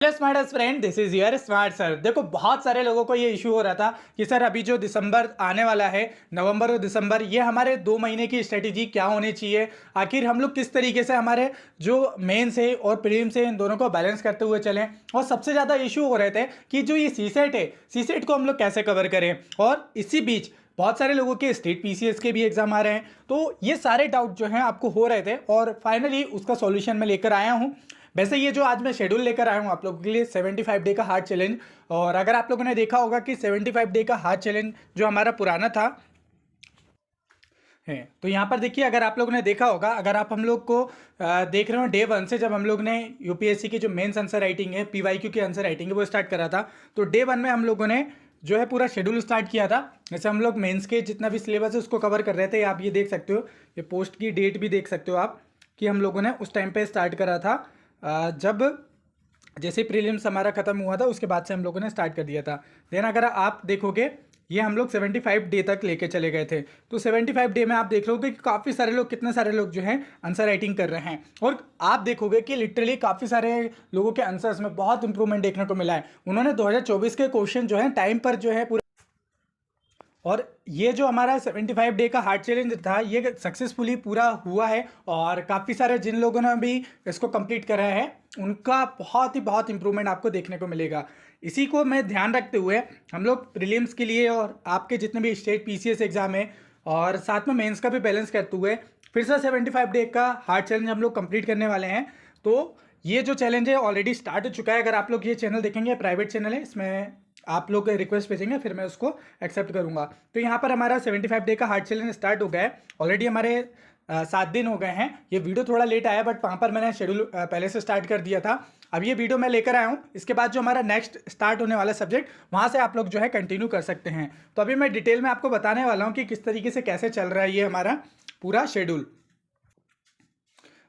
Hello smart friend, this is your smart sir. देखो, बहुत सारे लोगों को ये इशू हो रहा था कि सर अभी जो दिसंबर आने वाला है, नवंबर और दिसंबर, ये हमारे 2 महीने की स्ट्रेटेजी क्या होनी चाहिए। आखिर हम लोग किस तरीके से हमारे जो मेंस है और प्रीलिम्स है इन दोनों को बैलेंस करते हुए चलें। और सबसे ज़्यादा इशू हो रहे थे कि जो ये सीसेट है, सीसेट को हम लोग कैसे कवर करें। और इसी बीच बहुत सारे लोगों के स्टेट पीसीएस के भी एग्जाम आ रहे हैं। तो ये सारे डाउट जो हैं आपको हो रहे थे और फाइनली उसका सॉल्यूशन मैं लेकर आया हूँ। वैसे ये जो आज मैं शेड्यूल लेकर आया हूँ आप लोगों के लिए 75 डे का हार्ड चैलेंज। और अगर आप लोगों ने देखा होगा कि 75 डे का हार्ड चैलेंज जो हमारा पुराना था है, तो यहाँ पर देखिए, अगर आप लोगों ने देखा होगा, अगर आप हम लोग को देख रहे हो डे 1 से जब हम लोग ने यूपीएससी की जो मेंस आंसर राइटिंग है, पीवाईक्यू की आंसर राइटिंग है, वो स्टार्ट करा था। तो डे 1 में हम लोगों ने जो है पूरा शेड्यूल स्टार्ट किया था। जैसे हम लोग मेंस के जितना भी सिलेबस है उसको कवर कर रहे थे। आप ये देख सकते हो, ये पोस्ट की डेट भी देख सकते हो आप कि हम लोगों ने उस टाइम पे स्टार्ट करा था। जब जैसे प्रीलिम्स हमारा खत्म हुआ था उसके बाद से हम लोगों ने स्टार्ट कर दिया था। देन अगर आप देखोगे, ये हम लोग 75 डे तक लेके चले गए थे। तो 75 डे में आप देख लोगे कि काफ़ी सारे लोग, कितने सारे लोग जो हैं आंसर राइटिंग कर रहे हैं। और आप देखोगे कि लिटरली काफ़ी सारे लोगों के आंसर्स में बहुत इंप्रूवमेंट देखने को मिला है। उन्होंने 2024 के क्वेश्चन जो है टाइम पर जो है पूरा, और ये जो हमारा 75 डे का हार्ड चैलेंज था ये सक्सेसफुली पूरा हुआ है। और काफ़ी सारे जिन लोगों ने भी इसको कंप्लीट करा है उनका बहुत इंप्रूवमेंट आपको देखने को मिलेगा। इसी को मैं ध्यान रखते हुए हम लोग प्रीलिम्स के लिए और आपके जितने भी स्टेट पीसीएस एग्जाम है और साथ में मेंस का भी बैलेंस करते हुए फिर से 75 डे का हार्ड चैलेंज हम लोग कंप्लीट करने वाले हैं। तो ये जो चैलेंज है ऑलरेडी स्टार्ट हो चुका है। अगर आप लोग ये चैनल देखेंगे, प्राइवेट चैनल है, इसमें आप लोग रिक्वेस्ट भेजेंगे फिर मैं उसको एक्सेप्ट करूंगा। तो यहाँ पर हमारा 75 डे का हार्ड चैलेंज स्टार्ट हो गया है। ऑलरेडी हमारे 7 दिन हो गए हैं। ये वीडियो थोड़ा लेट आया बट वहाँ पर मैंने शेड्यूल पहले से स्टार्ट कर दिया था। अब ये वीडियो मैं लेकर आया हूँ। इसके बाद जो हमारा नेक्स्ट स्टार्ट होने वाला सब्जेक्ट, वहाँ से आप लोग जो है कंटिन्यू कर सकते हैं। तो अभी मैं डिटेल में आपको बताने वाला हूँ कि किस तरीके से कैसे चल रहा है ये हमारा पूरा शेड्यूल।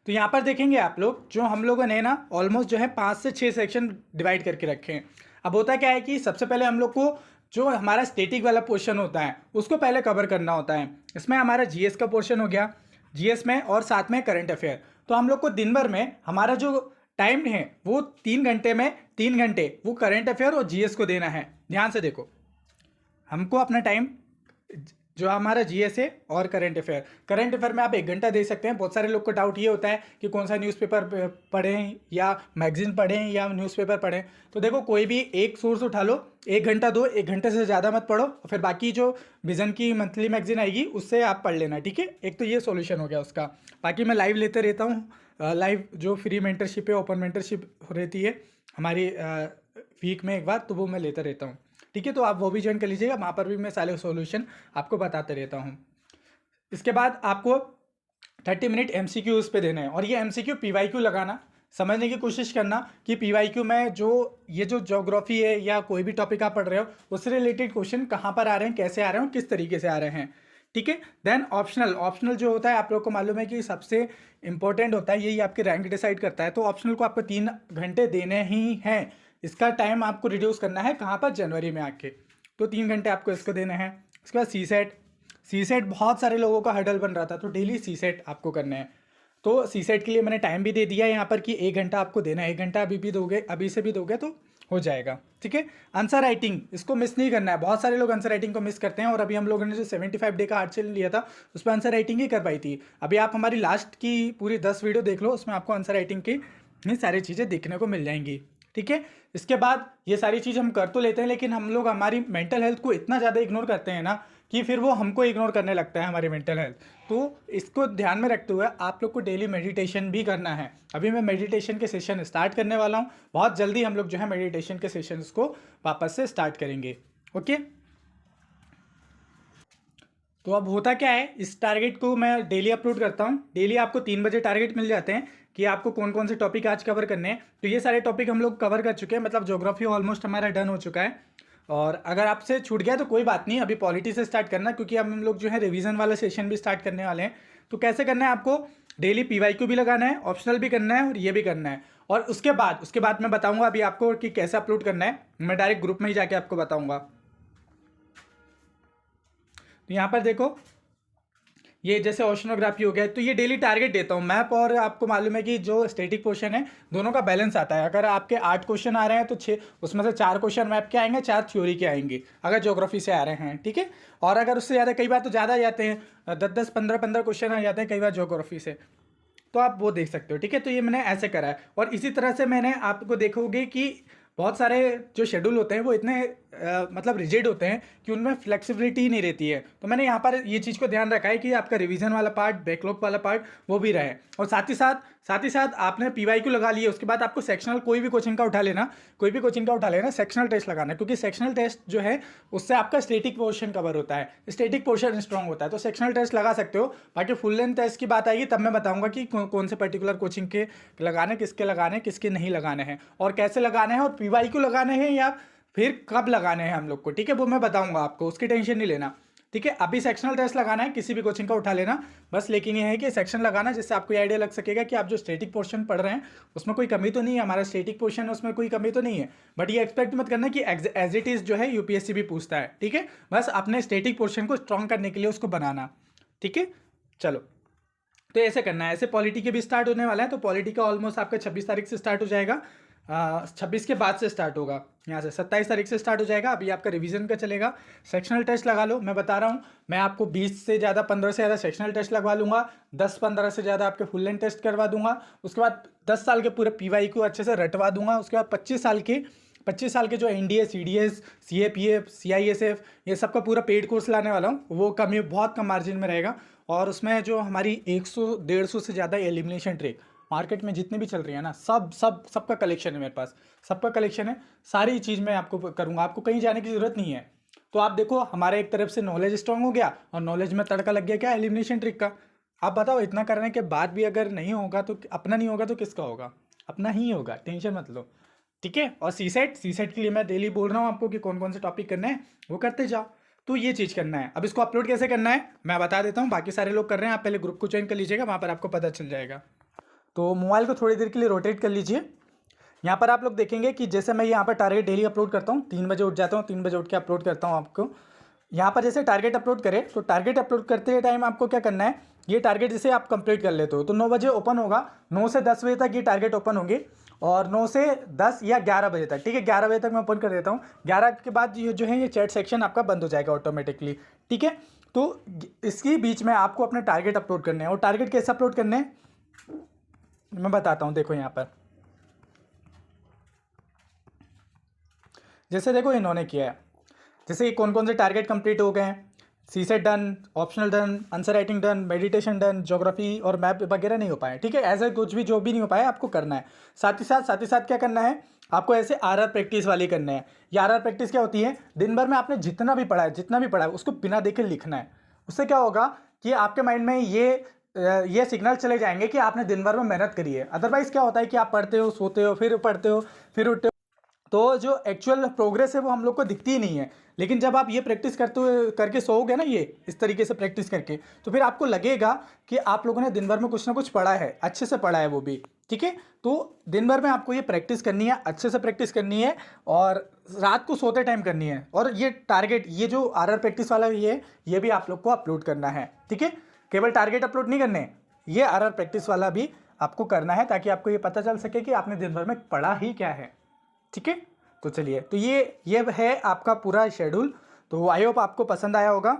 तो यहाँ पर देखेंगे आप लोग, जो हम लोगों ने ना ऑलमोस्ट जो है 5 से 6 सेक्शन डिवाइड करके रखे हैं। अब होता क्या है कि सबसे पहले हम लोग को जो हमारा स्टैटिक वाला पोर्शन होता है उसको पहले कवर करना होता है। इसमें हमारा जीएस का पोर्शन हो गया, जीएस में, और साथ में करंट अफेयर। तो हम लोग को दिन भर में हमारा जो टाइम है वो 3 घंटे में 3 घंटे वो करंट अफेयर और जीएस को देना है। ध्यान से देखो, हमको अपना टाइम जो हमारा जीएस है और करंट अफेयर में आप 1 घंटा दे सकते हैं। बहुत सारे लोग को डाउट ये होता है कि कौन सा न्यूज़पेपर पढ़ें या मैगजीन पढ़ें या न्यूज़पेपर पढ़ें। तो देखो, कोई भी एक सोर्स उठा लो, 1 घंटा दो, 1 घंटे से ज़्यादा मत पढ़ो, और फिर बाकी जो विजन की मंथली मैगजीन आएगी उससे आप पढ़ लेना, ठीक है। एक तो ये सॉल्यूशन हो गया उसका। बाकी मैं लाइव लेते रहता हूँ, लाइव जो फ्री मेंटरशिप है, ओपन मेंटरशिप रहती है हमारी वीक में एक बार, तो वो मैं लेता रहता हूँ, ठीक है। तो आप वो भी ज्वाइन कर लीजिएगा, वहाँ पर भी मैं सारे सॉल्यूशन आपको बताते रहता हूँ। इसके बाद आपको 30 मिनट एमसीक्यू पे देने हैं। और ये एमसीक्यू पीवाईक्यू लगाना, समझने की कोशिश करना कि पीवाईक्यू में जो ये जो ज्योग्राफी है या कोई भी टॉपिक आप पढ़ रहे हो उससे रिलेटेड क्वेश्चन कहाँ पर आ रहे हैं, कैसे आ रहे हैं, किस तरीके से आ रहे हैं, ठीक है। देन ऑप्शनल जो होता है, आप लोग को मालूम है कि सबसे इंपॉर्टेंट होता है, यही आपके रैंक डिसाइड करता है। तो ऑप्शनल को आपको 3 घंटे देने ही हैं। इसका टाइम आपको रिड्यूस करना है कहाँ पर, जनवरी में आके। तो 3 घंटे आपको इसको देने हैं। उसके बाद सी सेट बहुत सारे लोगों का हर्डल बन रहा था, तो डेली सी सेट आपको करने हैं। तो सी सेट के लिए मैंने टाइम भी दे दिया है यहाँ पर कि 1 घंटा आपको देना है। 1 घंटा अभी भी दोगे, अभी से भी दोगे तो हो जाएगा, ठीक है। आंसर राइटिंग, इसको मिस नहीं करना है। बहुत सारे लोग आंसर राइटिंग को मिस करते हैं। और अभी हम लोगों ने जो 75 डे का हार्ड चैलेंज लिया था उस पर आंसर राइटिंग ही कर पाई थी। अभी आप हमारी लास्ट की पूरी 10 वीडियो देख लो, उसमें आपको आंसर राइटिंग की ये सारी चीज़ें देखने को मिल जाएंगी, ठीक है। इसके बाद ये सारी चीज़ हम कर तो लेते हैं, लेकिन हम लोग हमारी मेंटल हेल्थ को इतना ज़्यादा इग्नोर करते हैं ना कि फिर वो हमको इग्नोर करने लगता है, हमारी मेंटल हेल्थ। तो इसको ध्यान में रखते हुए आप लोग को डेली मेडिटेशन भी करना है। अभी मैं मेडिटेशन के सेशन स्टार्ट करने वाला हूँ। बहुत जल्दी हम लोग जो है मेडिटेशन के सेशंस को वापस से स्टार्ट करेंगे, ओके। तो अब होता क्या है, इस टारगेट को मैं डेली अपलोड करता हूँ। डेली आपको 3 बजे टारगेट मिल जाते हैं कि आपको कौन कौन से टॉपिक आज कवर करने हैं। तो ये सारे टॉपिक हम लोग कवर कर चुके हैं, मतलब ज्योग्राफी ऑलमोस्ट हमारा डन हो चुका है। और अगर आपसे छूट गया तो कोई बात नहीं, अभी पॉलिटी से स्टार्ट करना, क्योंकि अब हम लोग जो है रिवीजन वाला सेशन भी स्टार्ट करने वाले हैं। तो कैसे करना है, आपको डेली पीवाईक्यू भी लगाना है, ऑप्शनल भी करना है और ये भी करना है। और उसके बाद मैं बताऊंगा अभी आपको कि कैसे अपलोड करना है। मैं डायरेक्ट ग्रुप में ही जाके आपको बताऊंगा। तो यहाँ पर देखो, ये जैसे ओशनोग्राफी हो गया, तो ये डेली टारगेट देता हूँ मैप। और आपको मालूम है कि जो स्टैटिक पोर्शन है दोनों का बैलेंस आता है। अगर आपके 8 क्वेश्चन आ रहे हैं तो 6 उसमें से 4 क्वेश्चन मैप के आएंगे, 4 थ्योरी के आएंगे अगर ज्योग्राफी से आ रहे हैं, ठीक है। और अगर उससे ज़्यादा, कई बार तो ज़्यादा आ जाते हैं, 10-10 15-15 क्वेश्चन आ जाते हैं कई बार ज्योग्राफी से, तो आप वो देख सकते हो, ठीक है। तो ये मैंने ऐसे करा है। और इसी तरह से मैंने आपको देखोगे कि बहुत सारे जो शेड्यूल होते हैं वो इतने मतलब रिजिड होते हैं कि उनमें फ्लेक्सिबिलिटी नहीं रहती है। तो मैंने यहाँ पर ये चीज़ को ध्यान रखा है कि आपका रिवीजन वाला पार्ट, बैकलॉग वाला पार्ट वो भी रहे। और साथ ही साथ आपने पीवाईक्यू लगा लिए, उसके बाद आपको सेक्शनल कोई भी कोचिंग का उठा लेना, सेक्शनल टेस्ट लगाना, क्योंकि सेक्शनल टेस्ट जो है उससे आपका स्टैटिक पोर्शन कवर होता है, स्टैटिक पोर्शन स्ट्रांग होता है। तो सेक्शनल टेस्ट लगा सकते हो। बाकी फुल लेंथ टेस्ट की बात आएगी तब मैं बताऊंगा कि कौन से पर्टिकुलर कोचिंग के लगाने, किसके नहीं लगाने हैं, और कैसे लगाने हैं, और पीवाईक्यू लगाने हैं या फिर कब लगाने हैं हम लोग को, ठीक है। वो मैं बताऊंगा आपको, उसकी टेंशन नहीं लेना, ठीक है। अभी सेक्शनल टेस्ट लगाना है, किसी भी कोचिंग का उठा लेना बस। लेकिन ये है कि सेक्शन लगाना, जिससे आपको ये आइडिया लग सकेगा कि आप जो स्टैटिक पोर्शन पढ़ रहे हैं उसमें कोई कमी तो नहीं है, हमारा स्टैटिक पोर्शन है उसमें कोई कमी तो नहीं है। बट ये एक्सपेक्ट मत करना कि एज इट इज़ जो है यूपीएससी भी पूछता है, ठीक है। बस अपने स्टैटिक पोर्शन को स्ट्रॉन्ग करने के लिए उसको बनाना, ठीक है। चलो, तो ऐसे करना है। ऐसे पॉलिटी के भी स्टार्ट होने वाला है, तो पॉलिटी का ऑलमोस्ट आपका 26 तारीख से स्टार्ट हो जाएगा, 26 के बाद से स्टार्ट होगा, यहाँ से 27 तारीख से स्टार्ट हो जाएगा। अभी आपका रिवीजन का चलेगा। सेक्शनल टेस्ट लगा लो, मैं बता रहा हूँ, मैं आपको 20 से ज़्यादा, 15 से ज़्यादा सेक्शनल टेस्ट लगवा लूँगा, 10-15 से ज़्यादा आपके फुल लेंथ टेस्ट करवा दूंगा। उसके बाद 10 साल के पूरे पीवाईक्यू अच्छे से रटवा दूंगा। उसके बाद 25 साल के जो एनडीए, सीडीएस, सीएपीएफ, सीआईएसएफ, ये सबका पूरा पेड कोर्स लाने वाला हूँ। वो बहुत कम मार्जिन में रहेगा। और उसमें जो हमारी 100-150 से ज़्यादा एलिमिनेशन ट्रिक मार्केट में जितनी भी चल रही है ना, सबका कलेक्शन है मेरे पास, सबका कलेक्शन है। सारी चीज़ मैं आपको करूँगा, आपको कहीं जाने की ज़रूरत नहीं है। तो आप देखो, हमारे एक तरफ से नॉलेज स्ट्रांग हो गया और नॉलेज में तड़का लग गया क्या, एलिमिनेशन ट्रिक का। आप बताओ, इतना करने के बाद भी अगर नहीं होगा तो अपना नहीं होगा तो किसका होगा? अपना ही होगा, टेंशन मत लो, ठीक है। और सी सेट के लिए मैं डेली बोल रहा हूँ आपको कि कौन कौन से टॉपिक करने हैं, वो करते जाओ। तो ये चीज़ करना है। अब इसको अपलोड कैसे करना है मैं बता देता हूँ, बाकी सारे लोग कर रहे हैं, आप पहले ग्रुप को ज्वाइन कर लीजिएगा, वहाँ पर आपको पता चल जाएगा। तो मोबाइल को थोड़ी देर के लिए रोटेट कर लीजिए। यहाँ पर आप लोग देखेंगे कि जैसे मैं यहाँ पर टारगेट डेली अपलोड करता हूँ, 3 बजे उठ जाता हूँ, 3 बजे उठ के अपलोड करता हूँ आपको। यहाँ पर जैसे टारगेट अपलोड करें, तो टारगेट अपलोड करते टाइम आपको क्या करना है, ये टारगेट जैसे आप कंप्लीट कर लेते हो तो 9 बजे ओपन होगा, 9 से 10 बजे तक ये टारगेट ओपन होंगे, और 9 से 10 या 11 बजे तक, ठीक है, 11 बजे तक मैं ओपन कर देता हूँ। 11 के बाद ये जो है ये चैट सेक्शन आपका बंद हो जाएगा ऑटोमेटिकली, ठीक है। तो इसके बीच में आपको अपने टारगेट अपलोड करने हैं। और टारगेट कैसे अपलोड करने हैं मैं बताता हूँ। देखो यहाँ पर जैसे देखो इन्होंने किया है, जैसे कौन कौन से टारगेट कंप्लीट हो गए हैं, CSAT done, optional done, answer writing done, meditation done, geography और मैप वगैरह नहीं हो पाए, ठीक है। ऐसा कुछ भी जो भी नहीं हो पाया आपको करना है। साथ ही साथ क्या करना है आपको, ऐसे आर प्रैक्टिस वाली करने हैं। ये आर प्रैक्टिस क्या होती है, दिन भर में आपने जितना भी पढ़ा है उसको बिना देखे लिखना है। उससे क्या होगा कि आपके माइंड में ये सिग्नल चले जाएंगे कि आपने दिन भर में मेहनत करी है। अदरवाइज क्या होता है कि आप पढ़ते हो, सोते हो, फिर पढ़ते हो, फिर उठते हो, तो जो एक्चुअल प्रोग्रेस है वो हम लोग को दिखती ही नहीं है। लेकिन जब आप ये प्रैक्टिस करके सोओगे ना, ये इस तरीके से प्रैक्टिस करके, तो फिर आपको लगेगा कि आप लोगों ने दिन भर में कुछ ना कुछ पढ़ा है, अच्छे से पढ़ा है वो भी, ठीक है। तो दिन भर में आपको ये प्रैक्टिस करनी है, अच्छे से प्रैक्टिस करनी है, और रात को सोते टाइम करनी है। और ये टारगेट, ये जो आर प्रैक्टिस वाला ये भी आप लोग को अपलोड करना है, ठीक है। केवल टारगेट अपलोड नहीं करने, ये आर प्रैक्टिस वाला भी आपको करना है, ताकि आपको ये पता चल सके कि आपने दिन भर में पढ़ा ही क्या है, ठीक है। तो चलिए, तो ये है आपका पूरा शेड्यूल। तो आई होप आपको पसंद आया होगा।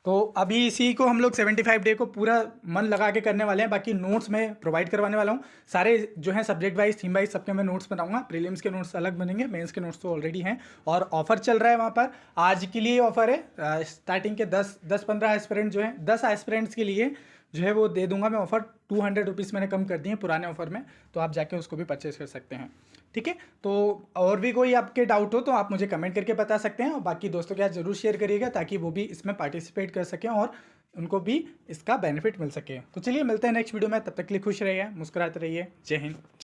तो अभी इसी को हम लोग 75 डे को पूरा मन लगा के करने वाले हैं। बाकी नोट्स मैं प्रोवाइड करवाने वाला हूँ, सारे जो हैं सब्जेक्ट वाइज, थीम वाइज, सबके मैं नोट्स बनाऊंगा। प्रीलिम्स के नोट्स अलग बनेंगे, मेंस के नोट्स तो ऑलरेडी हैं। और ऑफर चल रहा है वहाँ पर, आज के लिए ऑफर है, स्टार्टिंग के 10-15 एस्पिरेंट जो हैं, 10 एस्पिरेंट्स के लिए जो है वो दे दूंगा मैं ऑफर। 200 रुपीज़ मैंने कम कर दिए हैं पुराने ऑफर में, तो आप जाके उसको भी परचेज कर सकते हैं, ठीक है। तो और भी कोई आपके डाउट हो तो आप मुझे कमेंट करके बता सकते हैं, और बाकी दोस्तों के साथ ज़रूर शेयर करिएगा ताकि वो भी इसमें पार्टिसिपेट कर सकें और उनको भी इसका बेनिफिट मिल सके। तो चलिए मिलते हैं नेक्स्ट वीडियो में, तब तक के लिए खुश रहिए, मुस्कुराते रहिए। जय हिंद।